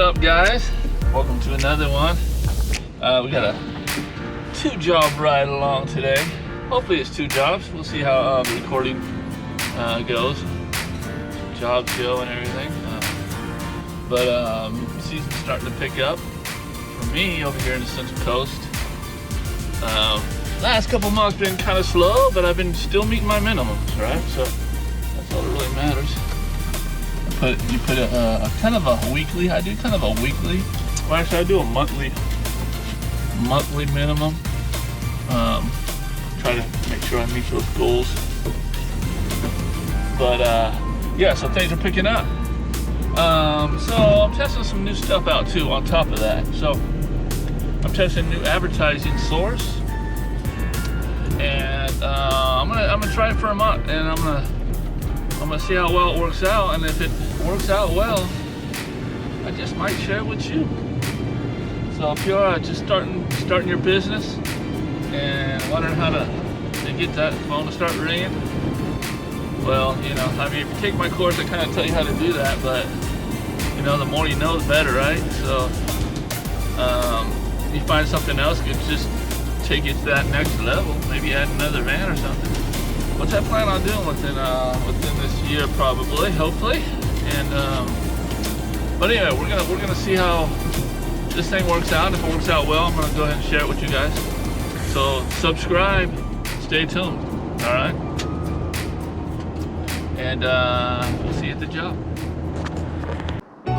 up, guys? Welcome to another one. We got a 2-job ride along today. Hopefully it's 2 jobs. We'll see how the recording goes. Job show and everything. Season's starting to pick up for me over here in the Central Coast. Last couple months been kind of slow, but I've been still meeting my minimums, right? So that's all that really matters. You put a kind of a weekly. I do kind of a weekly. Well, actually, I do a monthly minimum. Try to make sure I meet those goals. But yeah, so things are picking up. So I'm testing some new stuff out too. On top of that, so I'm testing a new advertising source, and I'm gonna try it for a month, and I'm gonna see how well it works out. And if it works out well, I just might share it with you. So if you're just starting your business and wondering how to get that phone to start ringing, well, you know, I mean, if you take my course, I kind of tell you how to do that, but you know, the more you know, the better, right? So if you find something else, could just take it to that next level. Maybe add another van or something, which I plan on doing within this year, probably, hopefully. And but anyway, we're gonna see how this thing works out. If it works out well, I'm gonna go ahead and share it with you guys. So subscribe, stay tuned. All right, and we'll see you at the job.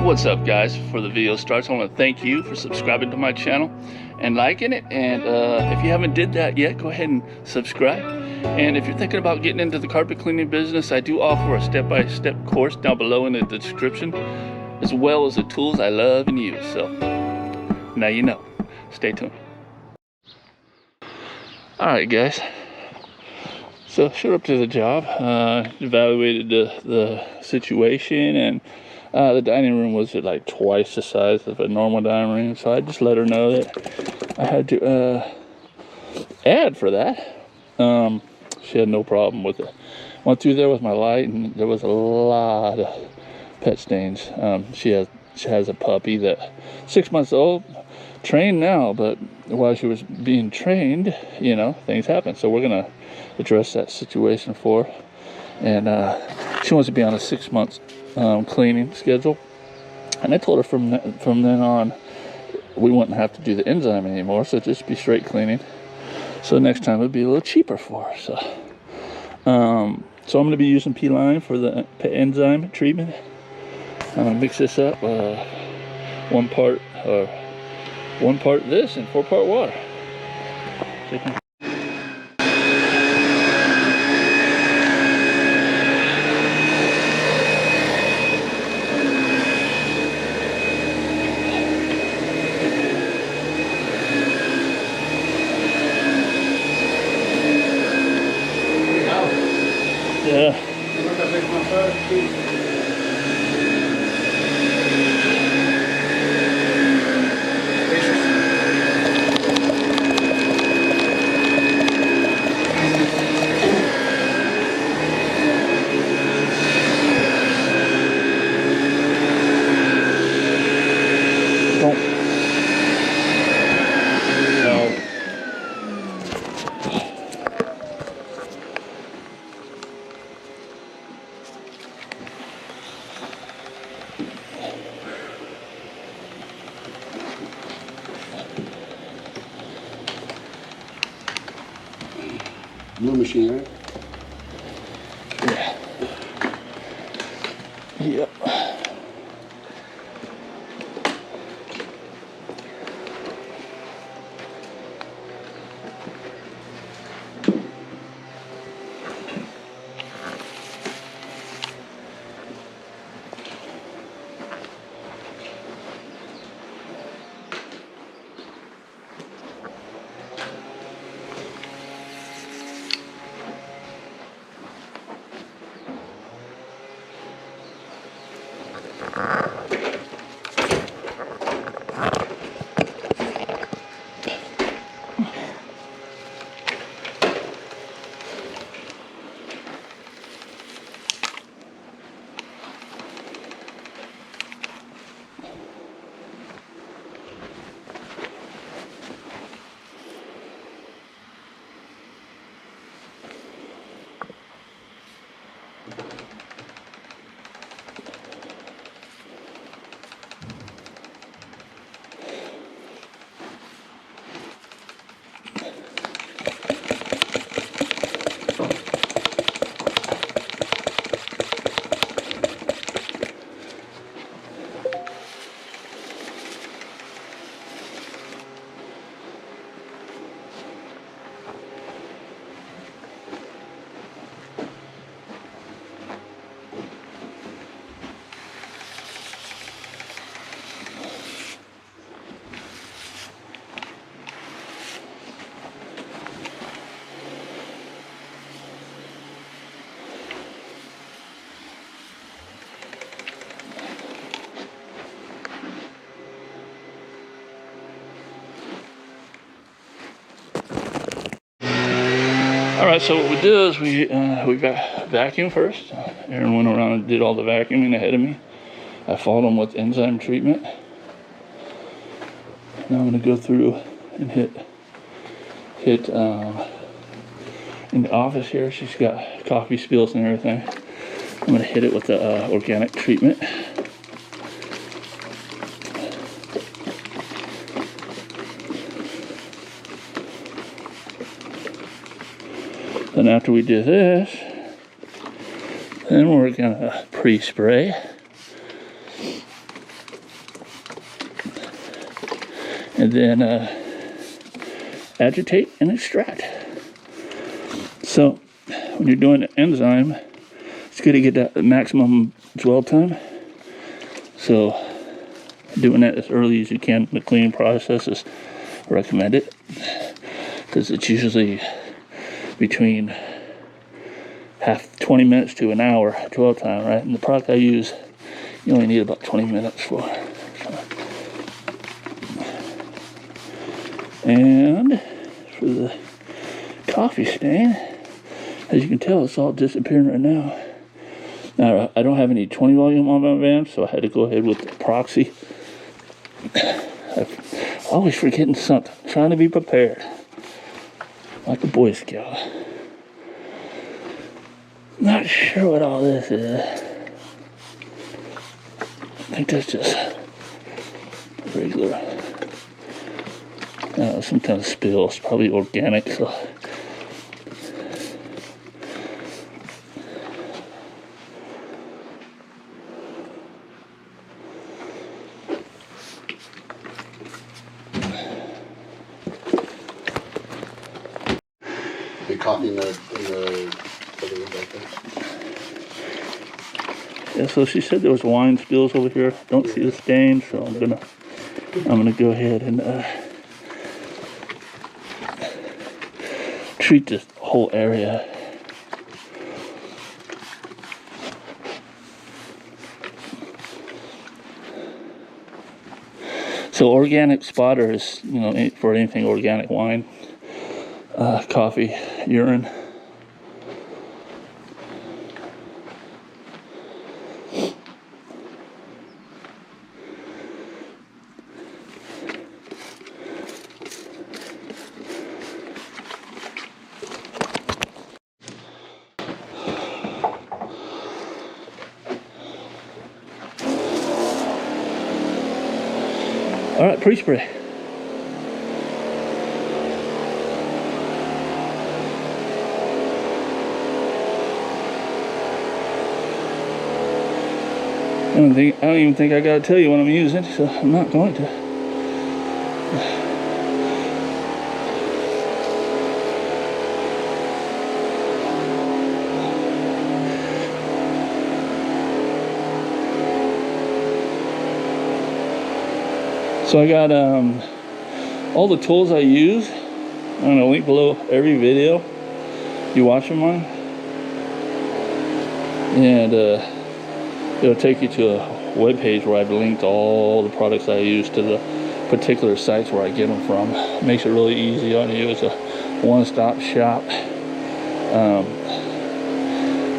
What's up, guys? Before the video starts, I want to thank you for subscribing to my channel and liking it. And if you haven't did that yet, go ahead and subscribe. And if you're thinking about getting into the carpet cleaning business, I do offer a step-by-step course down below in the description, as well as the tools I love and use. So now you know. Stay tuned. All right, guys. So showed up to the job, evaluated the situation, and the dining room was like twice the size of a normal dining room. So I just let her know that I had to add for that. She had no problem with it. Went through there with my light, and there was a lot of pet stains. She has a puppy that 6 months old, trained now, but while she was being trained, you know, things happen. So we're gonna address that situation for her. And she wants to be on a 6-month cleaning schedule. And I told her from then on, we wouldn't have to do the enzyme anymore, so just be straight cleaning. So next time it'd be a little cheaper for her. So I'm going to be using P-Line for the enzyme treatment. I'm going to mix this up, 1 part this and 4 part water. So you can yeah. New machine, right? Yeah. Yep. Alright, so what we did is we vacuumed first. Aaron went around and did all the vacuuming ahead of me. I followed him with enzyme treatment. Now I'm going to go through and hit in the office here. She's got coffee spills and everything. I'm going to hit it with the organic treatment. Then after we do this, then we're going to pre-spray. And then agitate and extract. So when you're doing the enzyme, it's good to get that maximum dwell time. So doing that as early as you can in the cleaning process is recommended, because it's usually between 20 minutes to an hour dwell time, right? And the product I use, you only need about 20 minutes for. And for the coffee stain, as you can tell, it's all disappearing right now. Now, I don't have any 20 volume on my van, so I had to go ahead with the proxy. I'm always forgetting something, trying to be prepared, like a Boy Scout. Not sure what all this is. I think that's just regular. Some kind of spill. It's probably organic, so. The coffee in the back there. Yeah, so she said there was wine spills over here. Don't see the stain, so I'm gonna go ahead and treat this whole area. So organic spotter is, for anything organic, wine, coffee, urine. All right, pre-spray. I don't even think I gotta tell you what I'm using, so I'm not going to. So I got all the tools I use. I'm gonna link below every video you watch them on, and it'll take you to a web page where I've linked all the products I use to the particular sites where I get them from. It makes it really easy on you. It's a one-stop shop.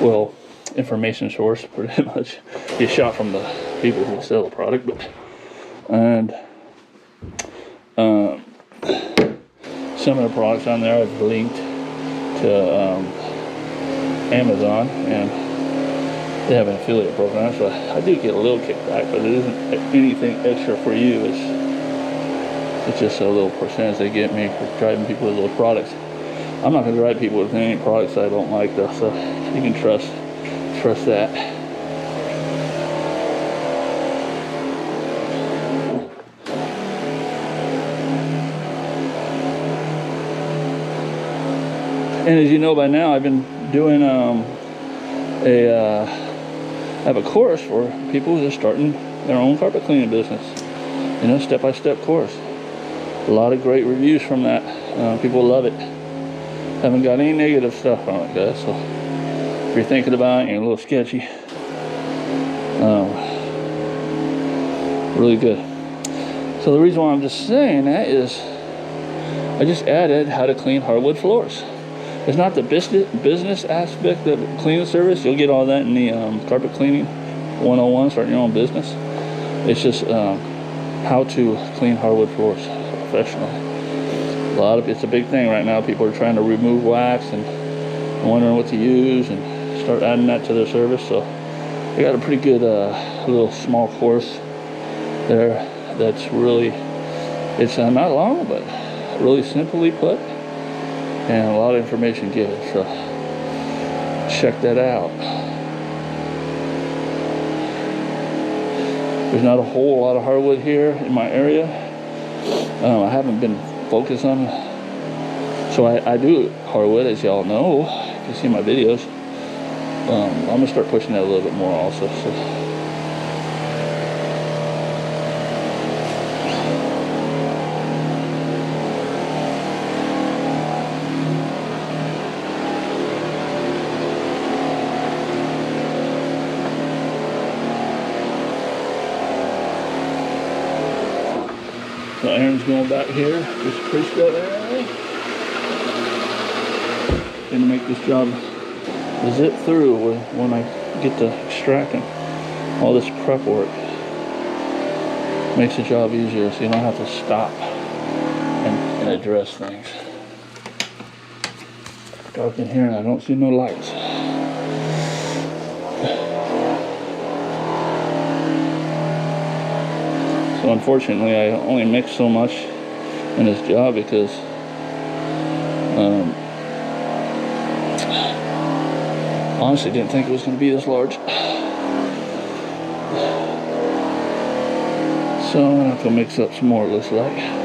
Well, information source, pretty much. You shop from the people who sell the product, and some of the products on there I've linked to Amazon, and they have an affiliate program, so I do get a little kickback, but it isn't anything extra for you. It's just a little percentage they get me for driving people with those products. I'm not going to drive people with any products I don't like, though, so you can trust that. And as you know by now, I've been doing I have a course for people who are starting their own carpet cleaning business. Step-by-step course. A lot of great reviews from that. People love it. Haven't got any negative stuff on it, guys. So if you're thinking about it, you're a little sketchy. Really good. So the reason why I'm just saying that is I just added how to clean hardwood floors. It's not the business aspect of cleaning service. You'll get all that in the carpet cleaning 101, starting your own business. It's just how to clean hardwood floors professionally. It's a big thing right now. People are trying to remove wax and wondering what to use and start adding that to their service. So I got a pretty good little small course there that's really, it's not long, but really simply put, and a lot of information given. So check that out. There's not a whole lot of hardwood here in my area. I haven't been focused on, so I do hardwood, as y'all know if you see my videos. I'm gonna start pushing that a little bit more also. So Aaron's going back here, just pushed that area. Gonna make this job zip through when I get to extracting all this prep work. Makes the job easier so you don't have to stop and address things. Dark in here and I don't see no lights. So unfortunately, I only mix so much in this job because honestly didn't think it was going to be this large. So I'm going to have to mix up some more, it looks like.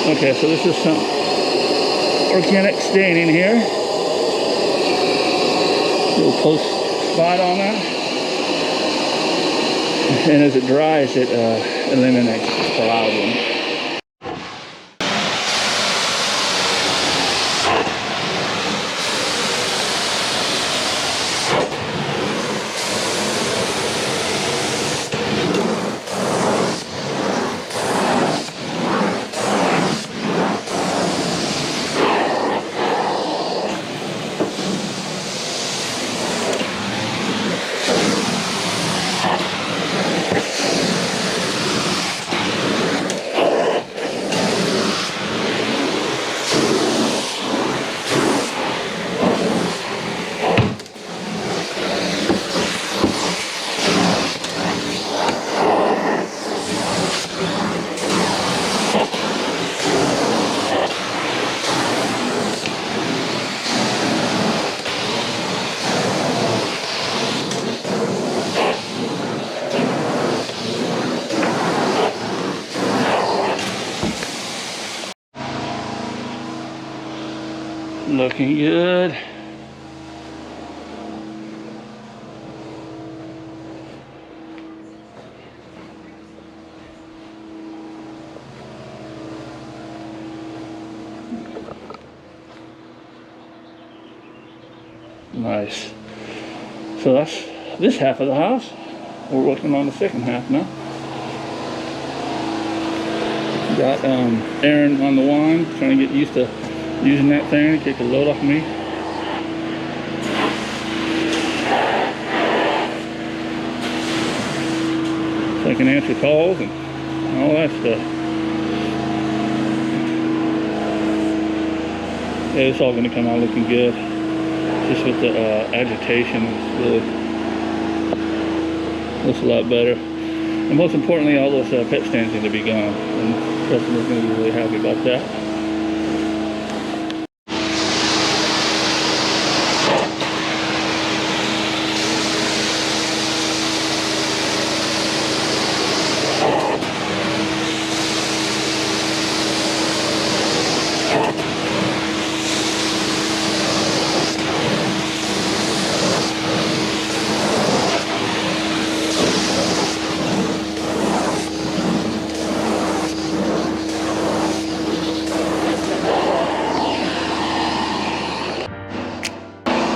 Okay, so this is some organic staining here. Little post spot on that. And as it dries, it eliminates the problem. Looking good. Nice. So that's this half of the house. We're working on the second half now. Got Aaron on the wand, trying to get used to using that thing to kick the load off me. So I can answer calls and all that stuff. Yeah, it's all going to come out looking good. Just with the agitation, it's really looks a lot better. And most importantly, all those pet stands need to be gone. And the customer's going to be really happy about that.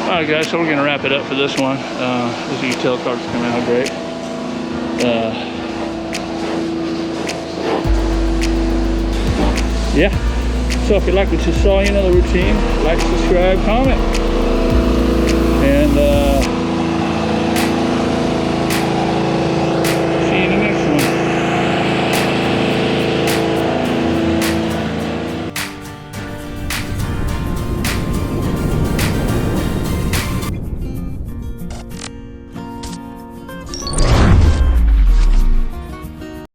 Alright guys, so we're going to wrap it up for this one. As you can tell, the car's coming out great. Yeah, so if you like what you saw, you know the routine. Like, subscribe, comment. And